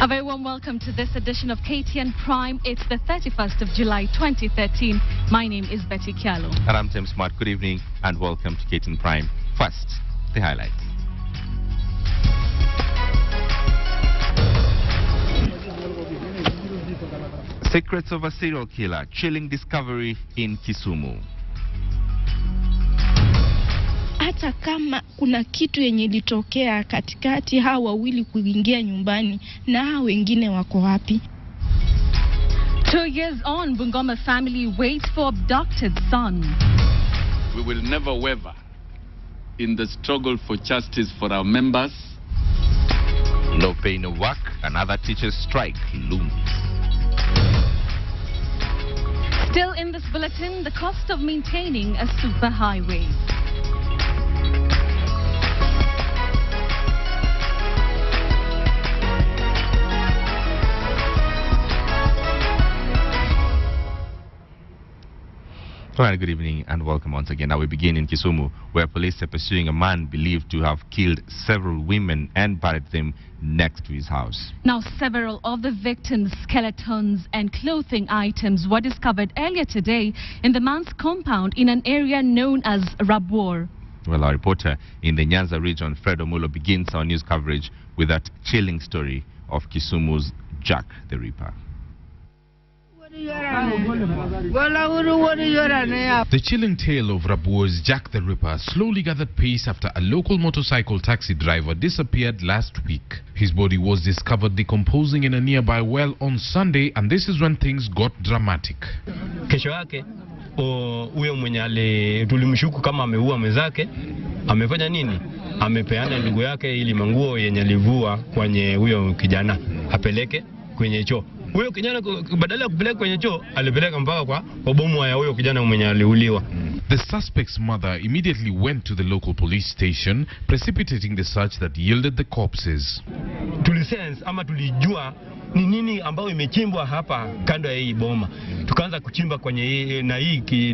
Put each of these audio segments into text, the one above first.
A very warm welcome to this edition of KTN Prime. It's the 31st of July 2013. My name is Betty Kyallo. And I'm Tim Smart. Good evening and welcome to KTN Prime. First, the highlights. Secrets of a serial killer, chilling discovery in Kisumu. Hata kama kuna kitu yenye ilitokea katikati hao wawili kuingia nyumbani, na hao wengine wako wapi? 2 years on, Bungoma family waits for abducted son. We will never waver in the struggle for justice for our members. No pay, no work. Another teacher's strike looms. Still in this bulletin, the cost of maintaining a superhighway. All right, good evening and welcome once again. Now we begin in Kisumu, where police are pursuing a man believed to have killed several women and buried them next to his house. Now, several of the victims' skeletons and clothing items were discovered earlier today in the man's compound in an area known as Rabwar. Well, our reporter in the Nyanza region, Fred Omulo, begins our news coverage with that chilling story of Kisumu's Jack the Ripper. The chilling tale of Rabuo's Jack the Ripper slowly gathered pace after a local motorcycle taxi driver disappeared last week. His body was discovered decomposing in a nearby well on Sunday, and this is when things got dramatic. Kesho yake huyo mwenye tulimshuku kama ameua mwenzake amefanya nini? Amepeana ndugu yake ili manguo yenye alivua kwenye huyo kijana apeleke kwenye choo. Huyo kijana badala ya kupeleka kwenye choo alipeleka mpaka kwa bomu ya huyo kijana mwenye aliuliwa. The suspect's mother immediately went to the local police station, precipitating the search that yielded the corpses. Tulisense ama tulijua ni nini ambayo imechimbwa hapa kando ya hii boma. Tukaanza kuchimba kwenye hii na hii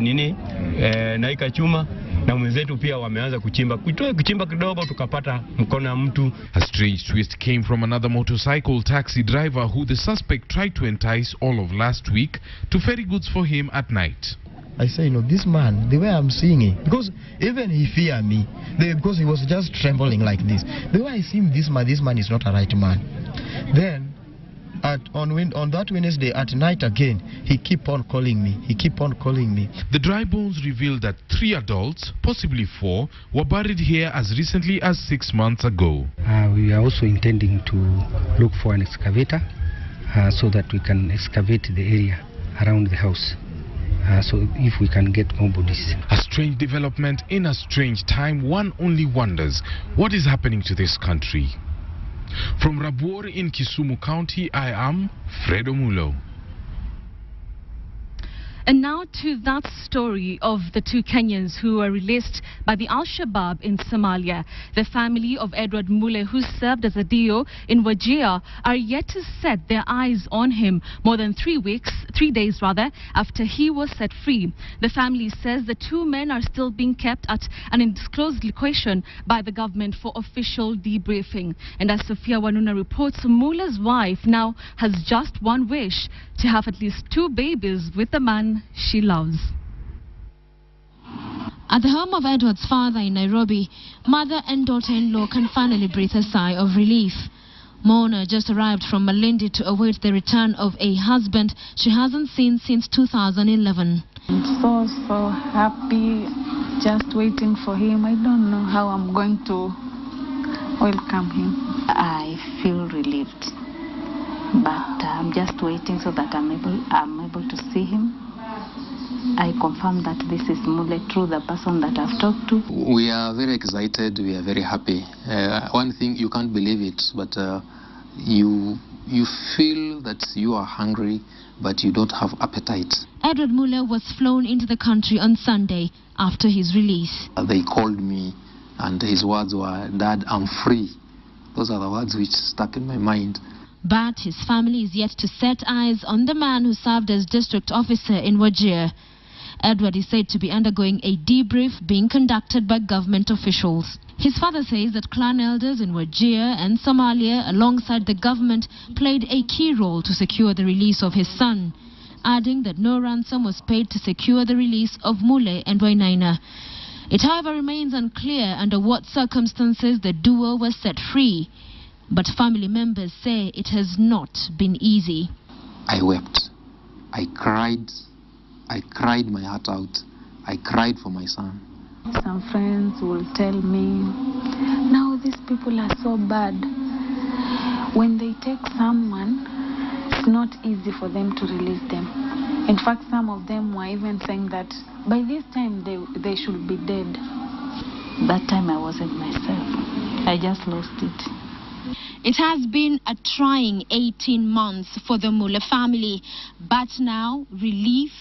na hii kachuma, na mwenzetu pia wameanza kuchimba. Kuchimba kidogo tukapata mkono wa mtu. A strange twist came from another motorcycle taxi driver who the suspect tried to entice all of last week to ferry goods for him at night. I say, this man, the way I'm seeing it, because even he feared me, because he was just trembling like this. The way I see him, this man is not a right man. Then, on that Wednesday at night again, he keep on calling me. The dry bones revealed that 3 adults, possibly 4, were buried here as recently as 6 months ago. We are also intending to look for an excavator so that we can excavate the area around the house. So if we can get more bodies. A strange development in a strange time. One only wonders what is happening to this country. From Rabwar in Kisumu County, I am Fred Omulo. And now to that story of the 2 Kenyans who were released by the Al-Shabaab in Somalia. The family of Edward Mule, who served as a DO in Wajir, are yet to set their eyes on him more than 3 days after he was set free. The family says the 2 men are still being kept at an undisclosed location by the government for official debriefing. And as Sophia Wanuna reports, Mule's wife now has just one wish: to have at least 2 babies with the man she loves. At the home of Edward's father in Nairobi, mother and daughter-in-law can finally breathe a sigh of relief. Mona just arrived from Malindi to await the return of a husband she hasn't seen since 2011. I'm so happy, just waiting for him. I don't know how I'm going to welcome him. I feel relieved, but I'm just waiting so that I'm able to see him. I confirm that this is Mule, through the person that I've talked to. We are very excited, we are very happy. One thing, you can't believe it, but you feel that you are hungry, but you don't have appetite. Edward Mule was flown into the country on Sunday after his release. They called me and his words were, "Dad, I'm free." Those are the words which stuck in my mind. But his family is yet to set eyes on the man who served as district officer in Wajir. Edward is said to be undergoing a debrief being conducted by government officials. His father says that clan elders in Wajir and Somalia, alongside the government, played a key role to secure the release of his son, adding that no ransom was paid to secure the release of Mule and Wainaina. It, however, remains unclear under what circumstances the duo was set free, but family members say it has not been easy. I wept. I cried my heart out. I cried for my son. Some friends will tell me, now these people are so bad. When they take someone, it's not easy for them to release them. In fact, some of them were even saying that by this time they should be dead. That time I wasn't myself. I just lost it. It has been a trying 18 months for the Mule family, but now relief,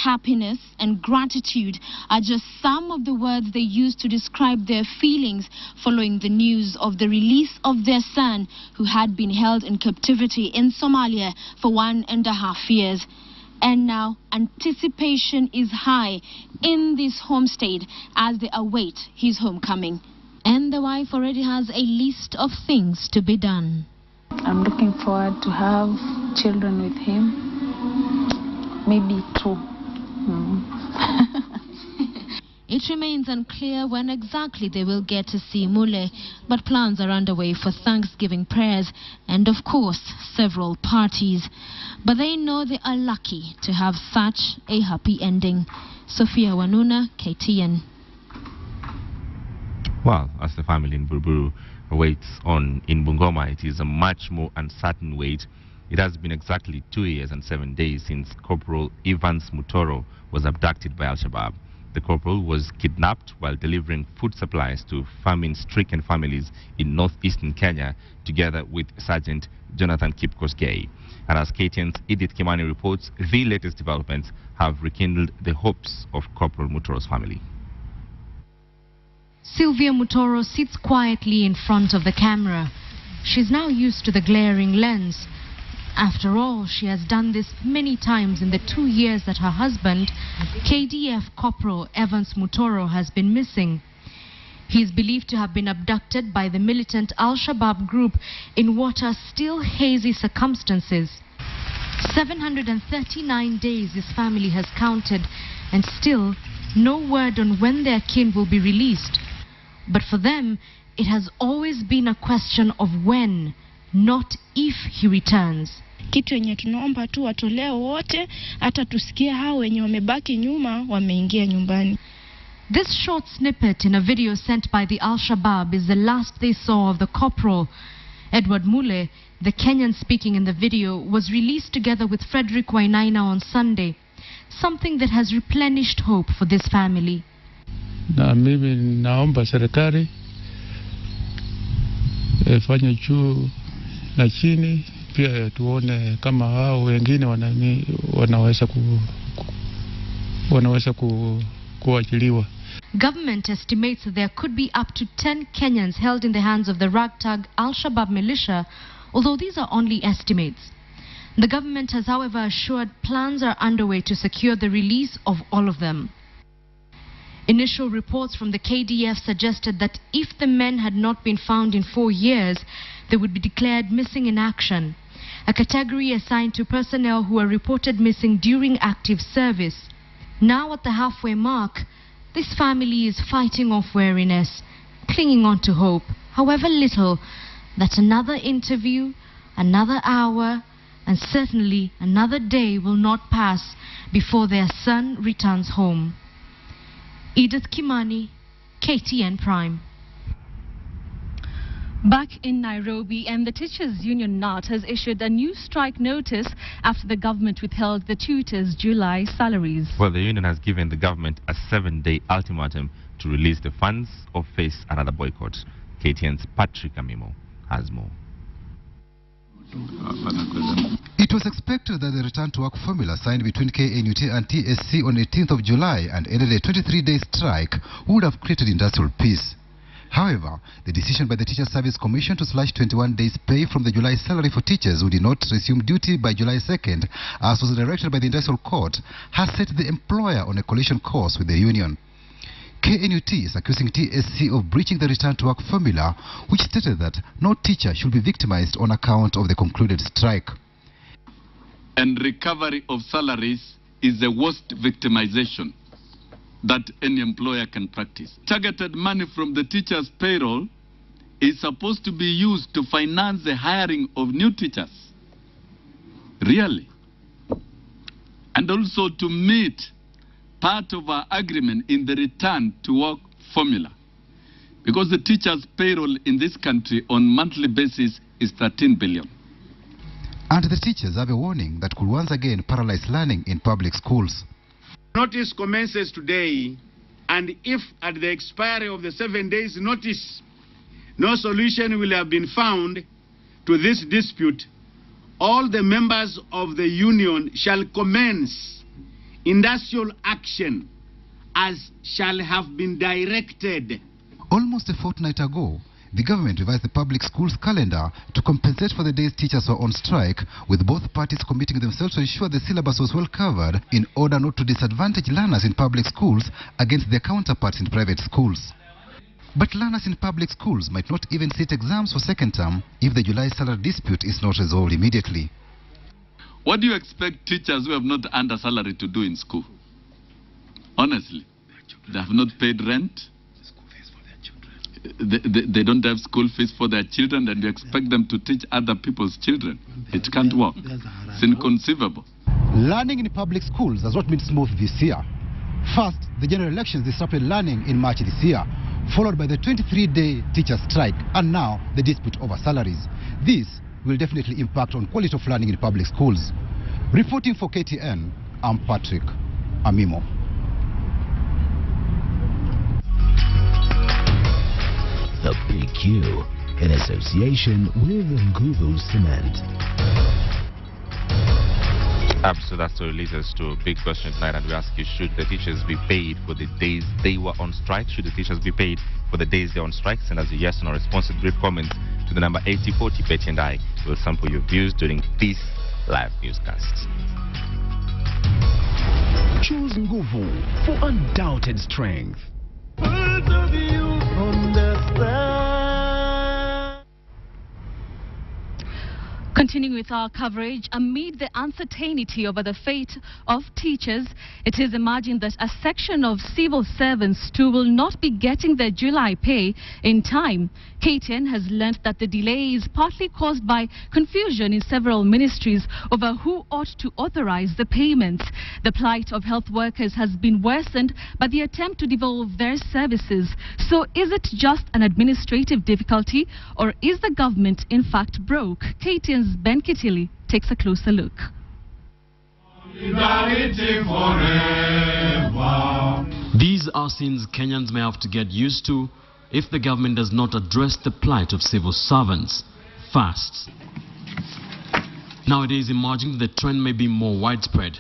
happiness and gratitude are just some of the words they use to describe their feelings following the news of the release of their son, who had been held in captivity in Somalia for 1.5 years. And now anticipation is high in this home state as they await his homecoming. And the wife already has a list of things to be done. I'm looking forward to have children with him. Maybe 2. It remains unclear when exactly they will get to see Mule, but plans are underway for Thanksgiving prayers and, of course, several parties. But they know they are lucky to have such a happy ending. Sophia Wanuna, KTN. Well, as the family in Buruburu waits on in Bungoma, it is a much more uncertain wait. It has been exactly 2 years and 7 days since Corporal Evans Mutoro was abducted by Al-Shabaab. The corporal was kidnapped while delivering food supplies to famine-stricken families in northeastern Kenya, together with Sergeant Jonathan Kipkoskei. And as KTN's Edith Kimani reports, the latest developments have rekindled the hopes of Corporal Mutoro's family. Sylvia Mutoro sits quietly in front of the camera. She's now used to the glaring lens. After all, she has done this many times in the 2 years that her husband, KDF Corporal Evans Mutoro, has been missing. He is believed to have been abducted by the militant Al-Shabaab group in what are still hazy circumstances. 739 days his family has counted, and still no word on when their kin will be released. But for them, it has always been a question of when, not if he returns. Kitu yenye tunaomba tu watolewe wote, hata tusikie hao wenye wamebaki nyuma wameingia nyumbani. This short snippet in a video sent by the Al-Shabaab is the last they saw of the corporal. Edward Mule, the Kenyan speaking in the video, was released together with Frederick Wainaina on Sunday, something that has replenished hope for this family. Na mimi naomba serikali fanye juu na chini, pia tuone kama hao wengine wanaweza kuachiliwa. Government estimates that there could be up to 10 Kenyans held in the hands of the ragtag Al-Shabaab militia, although these are only estimates. The government has, however, assured plans are underway to secure the release of all of them. Initial reports from the KDF suggested that if the men had not been found in 4 years, they would be declared missing in action, a category assigned to personnel who are reported missing during active service. Now at the halfway mark, this family is fighting off weariness, clinging on to hope, however little, that another interview, another hour, and certainly another day will not pass before their son returns home. Edith Kimani, KTN Prime. Back in Nairobi, and the Teachers Union NAT has issued a new strike notice after the government withheld the tutors' July salaries. Well, the union has given the government a 7-day ultimatum to release the funds or face another boycott. KTN's Patrick Amimo has more. It was expected that the return to work formula signed between KNUT and TSC on 18th of July and ended a 23-day strike would have created industrial peace. However, the decision by the Teacher Service Commission to slash 21 days pay from the July salary for teachers who did not resume duty by July 2nd, as was directed by the Industrial Court, has set the employer on a collision course with the union. KNUT is accusing TSC of breaching the return to work formula, which stated that no teacher should be victimized on account of the concluded strike. And recovery of salaries is the worst victimization that any employer can practice. Targeted money from the teachers' payroll is supposed to be used to finance the hiring of new teachers. Really. And also to meet part of our agreement in the return to work formula. Because the teachers' payroll in this country on monthly basis is 13 billion. And the teachers have a warning that could once again paralyze learning in public schools. Notice commences today, and if at the expiry of the 7 days notice no solution will have been found to this dispute, all the members of the union shall commence industrial action as shall have been directed. Almost a fortnight ago, the government revised the public schools calendar to compensate for the days teachers were on strike, with both parties committing themselves to ensure the syllabus was well covered in order not to disadvantage learners in public schools against their counterparts in private schools. But learners in public schools might not even sit exams for second term if the July salary dispute is not resolved immediately. What do you expect teachers who have not earned a salary to do in school? Honestly, they have not paid rent. They don't have school fees for their children, and you expect them to teach other people's children. It can't work. It's inconceivable. Learning in public schools has not been smooth this year. First, the general elections disrupted learning in March this year, followed by the 23-day teacher strike, and now the dispute over salaries. This will definitely impact on quality of learning in public schools. Reporting for KTN, I'm Patrick Amimo. The PQ, in association with Nguvu Cement. So that story leads us to a big question tonight, and we ask you, should the teachers be paid for the days they were on strike? Should the teachers be paid for the days they're on strike? Send us a yes or no response with brief comments to the number 8040. Betty and I will sample your views during this live newscast. Choose Nguvu for undoubted strength. Continuing with our coverage, amid the uncertainty over the fate of teachers, it is imagined that a section of civil servants too will not be getting their July pay in time. KTN has learnt that the delay is partly caused by confusion in several ministries over who ought to authorize the payments. The plight of health workers has been worsened by the attempt to devolve their services. So is it just an administrative difficulty, or is the government in fact broke? KTN's Ben Kitili takes a closer look. These are scenes Kenyans may have to get used to if the government does not address the plight of civil servants fast. Now it is emerging that the trend may be more widespread.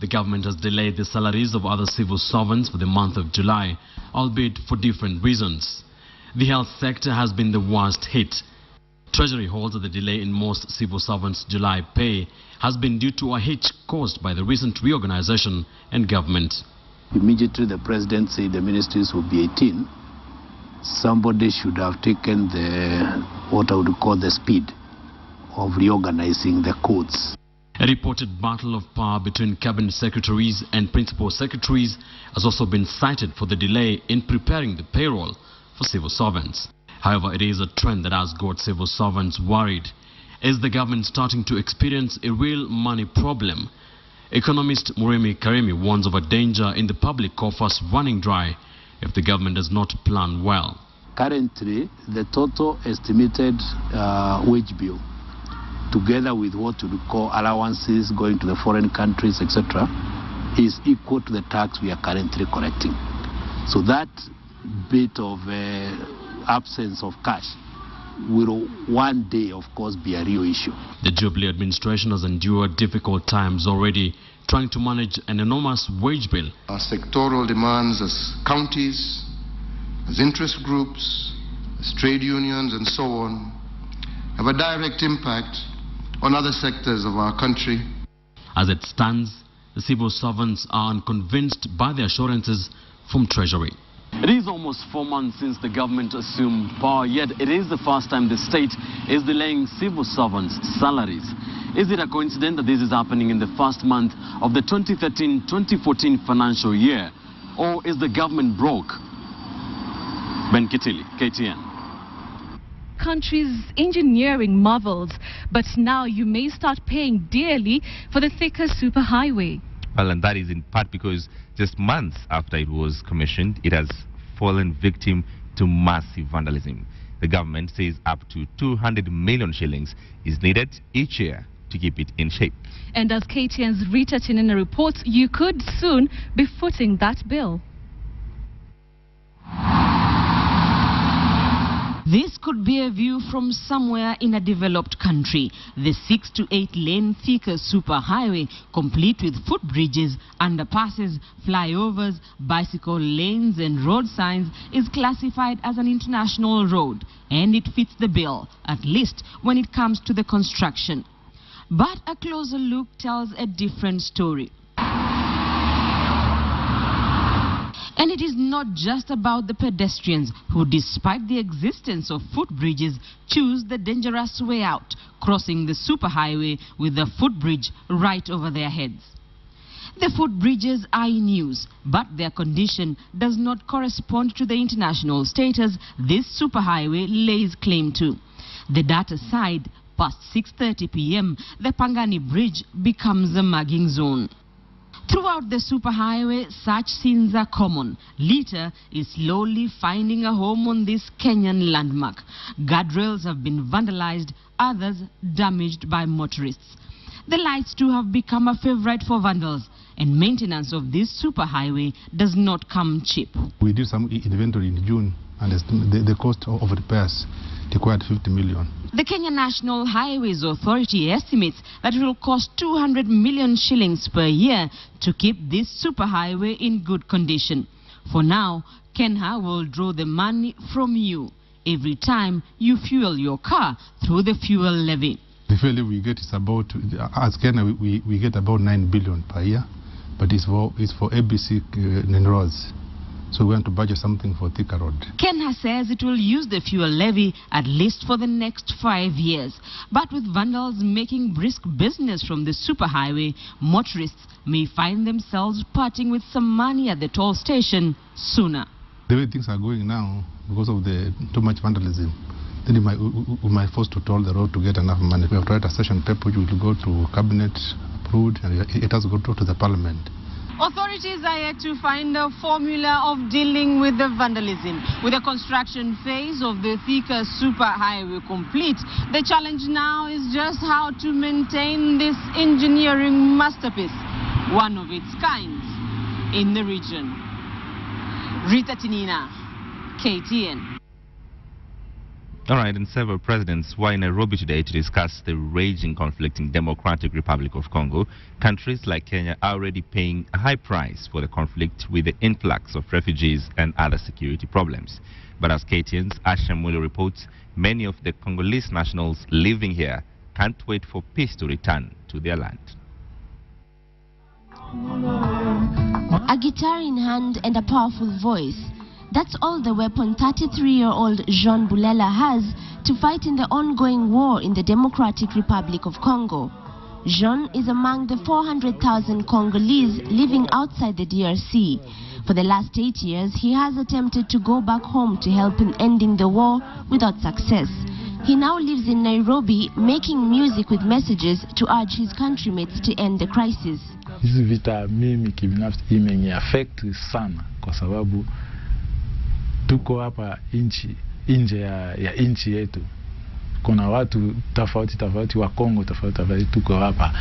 The government has delayed the salaries of other civil servants for the month of July, albeit for different reasons. The health sector has been the worst hit. Treasury holds that the delay in most civil servants' July pay has been due to a hitch caused by the recent reorganization in government. Immediately the president said the ministries will be 18. Somebody should have taken what I would call the speed of reorganizing the codes. A reported battle of power between cabinet secretaries and principal secretaries has also been cited for the delay in preparing the payroll for civil servants. However, it is a trend that has got civil servants worried. Is the government starting to experience a real money problem? Economist Murimi Karimi warns of a danger in the public coffers running dry if the government does not plan well. Currently, the total estimated wage bill, together with what we call allowances going to the foreign countries, etc., is equal to the tax we are currently collecting. So that bit of absence of cash will one day, of course, be a real issue. The Jubilee administration has endured difficult times already, trying to manage an enormous wage bill. Our sectoral demands as counties, as interest groups, trade unions, and so on, have a direct impact on other sectors of our country. As it stands, the civil servants are unconvinced by the assurances from Treasury. It is almost 4 months since the government assumed power, yet it is the first time the state is delaying civil servants' salaries. Is it a coincidence that this is happening in the first month of the 2013-2014 financial year? Or is the government broke? Ben Kitili, KTN. Country's engineering marvels, but now you may start paying dearly for the thicker superhighway. Well, and that is in part because just months after it was commissioned, it has fallen victim to massive vandalism. The government says up to 200 million shillings is needed each year to keep it in shape. And as KTN's Rita Tinina reports, you could soon be footing that bill. This could be a view from somewhere in a developed country. The 6 to 8 lane thicker superhighway, complete with footbridges, underpasses, flyovers, bicycle lanes and road signs, is classified as an international road, and it fits the bill, at least when it comes to the construction. But a closer look tells a different story. And it is not just about the pedestrians who, despite the existence of footbridges, choose the dangerous way out, crossing the superhighway with the footbridge right over their heads. The footbridges are in use, but their condition does not correspond to the international status this superhighway lays claim to. The data aside, past 6:30 p.m., the Pangani Bridge becomes a mugging zone. Throughout the superhighway, such scenes are common. Litter is slowly finding a home on this Kenyan landmark. Guardrails have been vandalized, others damaged by motorists. The lights too have become a favorite for vandals, and maintenance of this superhighway does not come cheap. We did some inventory in June, and the cost of repairs required 50 million. The Kenya National Highways Authority estimates that it will cost 200 million shillings per year to keep this superhighway in good condition. For now, Kenha will draw the money from you every time you fuel your car through the fuel levy. The fuel levy we get is about, as Kenya, we get about 9 billion per year, but it's for ABC roads. So we want to budget something for thicker road. Kenha says it will use the fuel levy at least for the next 5 years. But with vandals making brisk business from the superhighway, motorists may find themselves parting with some money at the toll station sooner. The way things are going now, because of the too much vandalism, then we might force to toll the road to get enough money. We have to write a session paper which will go to cabinet, approved, and it has to go to the parliament. Authorities are yet to find a formula of dealing with the vandalism. With the construction phase of the thicker superhighway complete, the challenge now is just how to maintain this engineering masterpiece, one of its kind in the region. Rita Tinina, KTN. All right, and several presidents were in Nairobi today to discuss the raging conflict in Democratic Republic of Congo. Countries like Kenya are already paying a high price for the conflict with the influx of refugees and other security problems. But as KTN's Asha Mwili reports, many of the Congolese nationals living here can't wait for peace to return to their land. A guitar in hand and a powerful voice. That's all the weapon 33-year-old Jean Bulela has to fight in the ongoing war in the Democratic Republic of Congo. Jean is among the 400,000 Congolese living outside the DRC. For the last 8 years, he has attempted to go back home to help in ending the war without success. He now lives in Nairobi, making music with messages to urge his countrymates to end the crisis. Hizi vita mimi kibinafsi imeniaffect sana kwa sababu tuko hapa nje ya nchi yetu. Kuna watu tofauti wa Kongo tofauti tuko hapa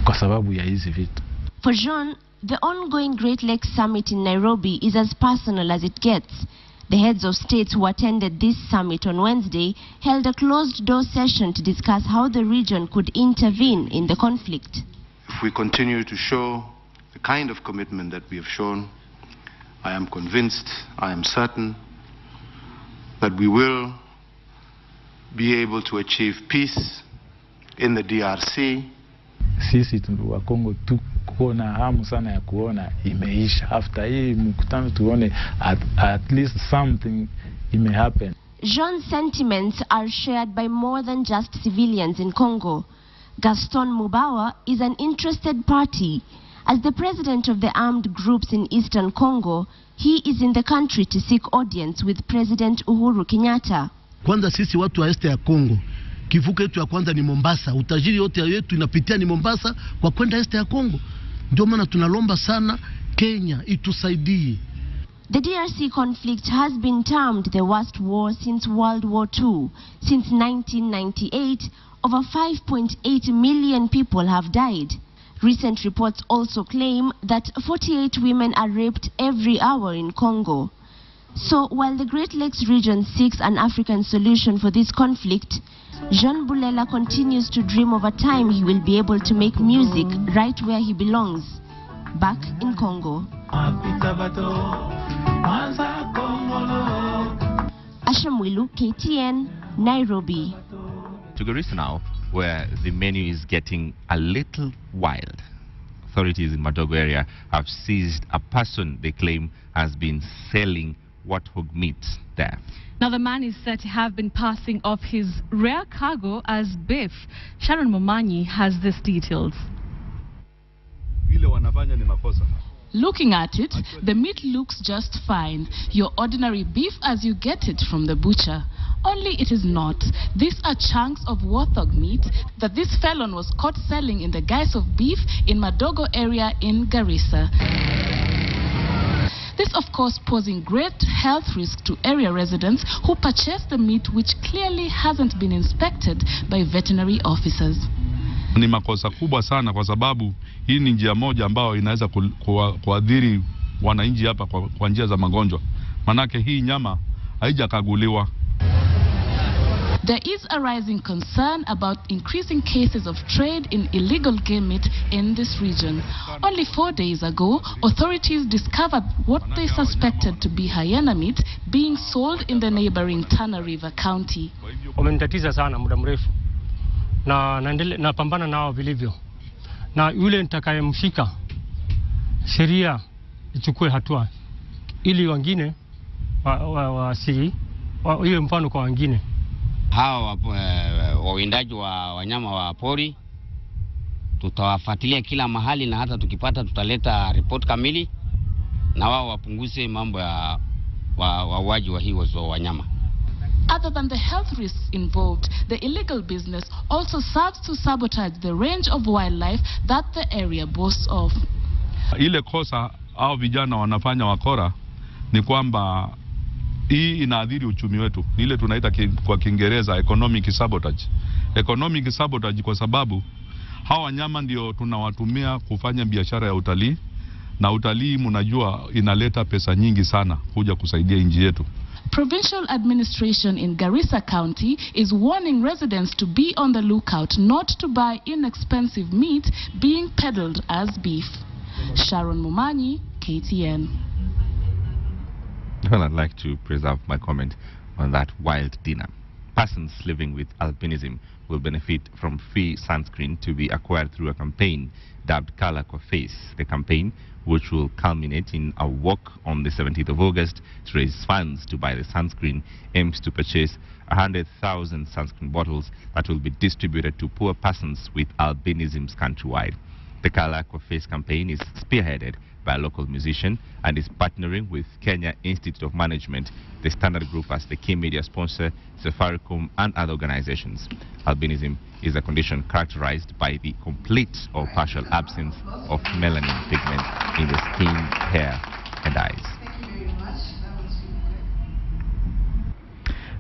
kwa sababu ya hizi vitu. For Jean, the ongoing Great Lakes Summit in Nairobi is as personal as it gets. The heads of states who attended this summit on Wednesday held a closed-door session to discuss how the region could intervene in the conflict. If we continue to show the kind of commitment that we have shown, I am convinced, I am certain that we will be able to achieve peace in the DRC. Sisi wa Kongo tuko na hamu sana ya kuona imeisha. After hii mkutano tuone at least something may happen. Jean's sentiments are shared by more than just civilians in Congo. Gaston Mubawa is an interested party. As the president of the armed groups in eastern Congo, he is in the country to seek audience with President Uhuru Kenyatta. Kwanza sisi watu wa este ya Congo, kivuko yetu ya kwanza ni Mombasa. Utajiri yote yetu inapitia ni Mombasa kwa kwenda este ya Congo. Ndio maana tunalomba sana Kenya itusaidie. The DRC conflict has been termed the worst war since World War II. Since 1998, over 5.8 million people have died. Recent reports also claim that 48 women are raped every hour in Congo. So while the Great Lakes region seeks an African solution for this conflict, Jean Bulela continues to dream of a time he will be able to make music right where he belongs, back in Congo. Ashamwilu, KTN, Nairobi. To Garissa now, where the menu is getting a little wild. Authorities in Madogo area have seized a person they claim has been selling warthog meat there. Now, the man is said to have been passing off his rare cargo as beef. Sharon Momanyi has these details. Looking at it, the meat looks just fine. Your ordinary beef as you get it from the butcher. Only it is not. These are chunks of warthog meat that this felon was caught selling in the guise of beef in Madogo area in Garissa. This, of course, posing great health risk to area residents who purchase the meat which clearly hasn't been inspected by veterinary officers. Ni makosa kubwa sana kwa sababu hii ni njia moja ambayo inaweza kuadhiri wananchi hapa kwa njia za magonjwa. Manake hii nyama haijakaguliwa. There is a rising concern about increasing cases of trade in illegal game meat in this region. Only 4 days ago, authorities discovered what they suspected to be hyena meat being sold in the neighboring Tana River County. Wamenitatiza sana muda mrefu na pambana nao vilivyo. Na yule nitakayemshika sheria ichukue hatua ili wengine iwe mfano kwa wengine. Hawa wawindaji wa wanyama wa pori tutawafuatilia kila mahali, na hata tukipata tutaleta report kamili na wao wapunguze mambo ya wauaji wa hizo wanyama. Other than the health risks involved, the illegal business also serves to sabotage the range of wildlife that the area boasts of. Ile kosa au vijana wanafanya wakora ni kwamba hii inaadhiri uchumi wetu. Ile tunaita kwa Kiingereza economic sabotage. Economic sabotage kwa sababu hawa wanyama ndio tunawatumia kufanya biashara ya utalii, na utalii mnajua inaleta pesa nyingi sana kuja kusaidia nchi yetu. Provincial administration in Garissa County is warning residents to be on the lookout not to buy inexpensive meat being peddled as beef. Sharon Momanyi, KTN. Well, I'd like to preserve my comment on that wild dinner. Persons living with albinism will benefit from free sunscreen to be acquired through a campaign dubbed Color Face. The campaign, which will culminate in a walk on the 17th of August to raise funds to buy the sunscreen, aims to purchase 100,000 sunscreen bottles that will be distributed to poor persons with albinisms countrywide. The Color Face campaign is spearheaded by a local musician and is partnering with Kenya Institute of Management, the Standard Group as the key media sponsor, Safaricom and other organizations. Albinism is a condition characterized by the complete or partial absence of melanin pigment in the skin, hair and eyes.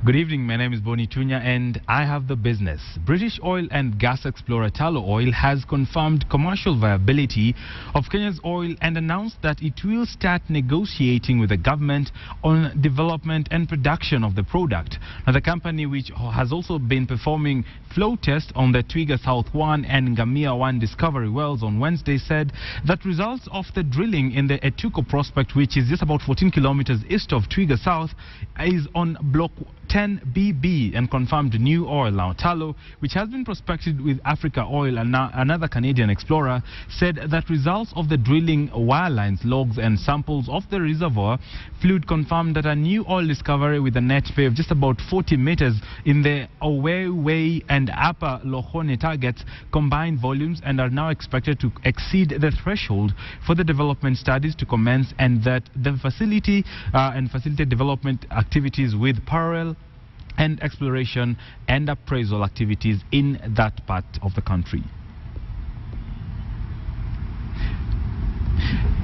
Good evening, my name is Boni Tunya and I have the business. British oil and gas explorer Kyallo Oil has confirmed commercial viability of Kenya's oil and announced that it will start negotiating with the government on development and production of the product. Now, the company, which has also been performing flow tests on the Twiga South 1 and Ngamia 1 discovery wells on Wednesday, said that results of the drilling in the Etuko prospect, which is just about 14 kilometers east of Twiga South, is on block 10BB and confirmed new oil. Now, Kyallo, which has been prospected with Africa Oil and now another Canadian explorer, said that results of the drilling wirelines, logs and samples of the reservoir fluid confirmed that a new oil discovery with a net pay of just about 40 meters in the Owewe and Upper Lohone targets combined volumes and are now expected to exceed the threshold for the development studies to commence, and that the facility and facilitate development activities with parallel and exploration and appraisal activities in that part of the country.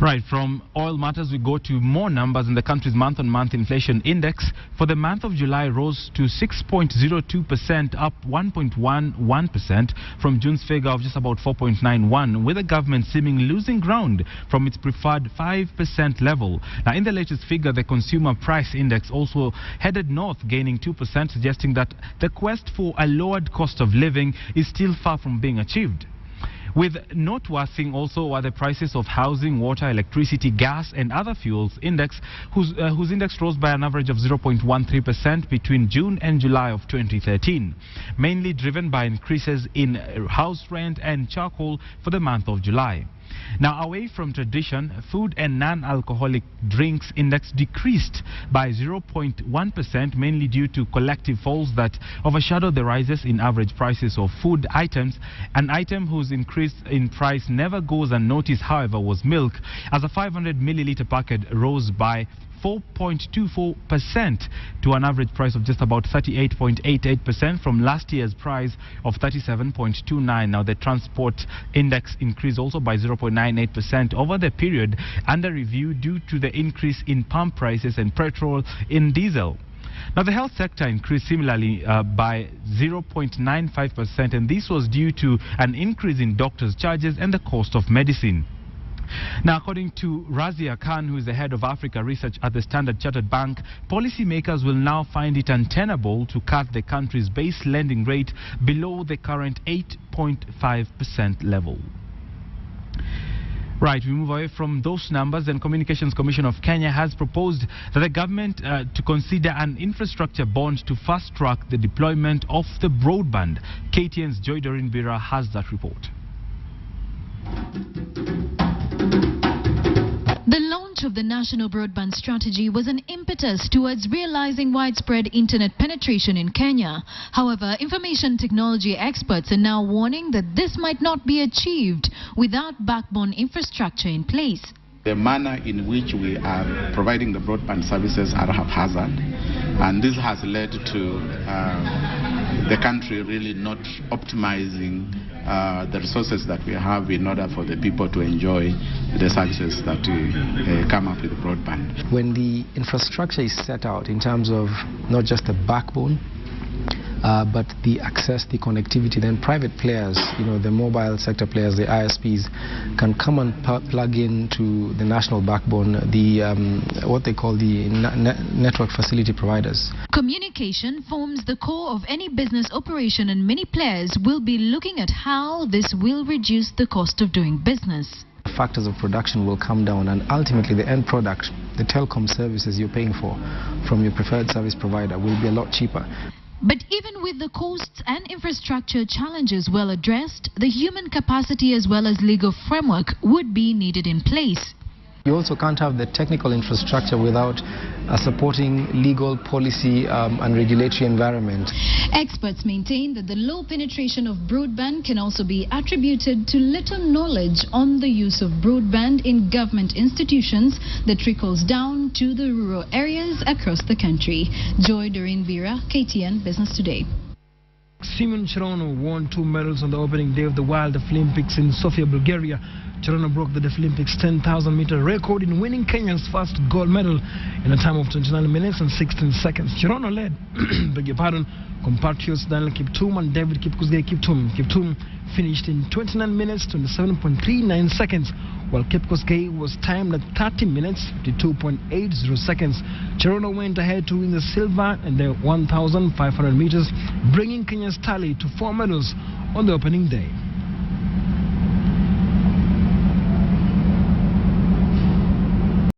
Right, from oil matters we go to more numbers in the country's month-on-month inflation index. For the month of July rose to 6.02%, up 1.11% from June's figure of just about 4.91, with the government seeming losing ground from its preferred 5% level. Now, in the latest figure, the consumer price index also headed north, gaining 2%, suggesting that the quest for a lowered cost of living is still far from being achieved. With noteworthy also are the prices of housing, water, electricity, gas and other fuels index, whose index rose by an average of 0.13% between June and July of 2013, mainly driven by increases in house rent and charcoal for the month of July. Now, away from tradition, food and non-alcoholic drinks index decreased by 0.1%, mainly due to collective falls that overshadowed the rises in average prices of food items. An item whose increase in price never goes unnoticed, however, was milk, as a 500 milliliter packet rose by 4.24% to an average price of just about 38.88% from last year's price of 37.29. Now, the transport index increased also by 0.98% over the period under review due to the increase in pump prices and petrol in diesel. Now, the health sector increased similarly by 0.95%, and this was due to an increase in doctors' charges and the cost of medicine. Now, according to Razia Khan, who is the head of Africa Research at the Standard Chartered Bank, policymakers will now find it untenable to cut the country's base lending rate below the current 8.5% level. Right, we move away from those numbers, and Communications Commission of Kenya has proposed that the government to consider an infrastructure bond to fast-track the deployment of the broadband. KTN's Joy Doreen Bira has that report. The launch of the National Broadband Strategy was an impetus towards realizing widespread internet penetration in Kenya. However, information technology experts are now warning that this might not be achieved without backbone infrastructure in place. The manner in which we are providing the broadband services are haphazard, and this has led to the country really not optimizing the resources that we have in order for the people to enjoy the services that come up with broadband. When the infrastructure is set out in terms of not just the backbone, but the access, the connectivity, then private players, the mobile sector players, the ISPs, can come and plug into the national backbone, what they call the network facility providers. Communication forms the core of any business operation, and many players will be looking at how this will reduce the cost of doing business. Factors of production will come down, and ultimately the end product, the telecom services you're paying for from your preferred service provider, will be a lot cheaper. But even with the costs and infrastructure challenges well addressed, the human capacity as well as legal framework would be needed in place. You also can't have the technical infrastructure without a supporting legal policy and regulatory environment. Experts maintain that the low penetration of broadband can also be attributed to little knowledge on the use of broadband in government institutions that trickles down to the rural areas across the country. Joy Doreen Bira, KTN Business Today. Simon Cherono won 2 medals on the opening day of the Wild Olympics in Sofia, Bulgaria. Cherono broke the Deaflympics 10,000-meter record in winning Kenya's first gold medal in a time of 29 minutes and 16 seconds. Cherono led, beg your pardon, compatriots Daniel Kiptum and David Kipkosgei Kiptum. Kiptum finished in 29 minutes, 27.39 seconds, while Kipkosgei was timed at 30 minutes, 52.80 seconds. Cherono went ahead to win the silver in the 1,500 meters, bringing Kenya's tally to 4 medals on the opening day.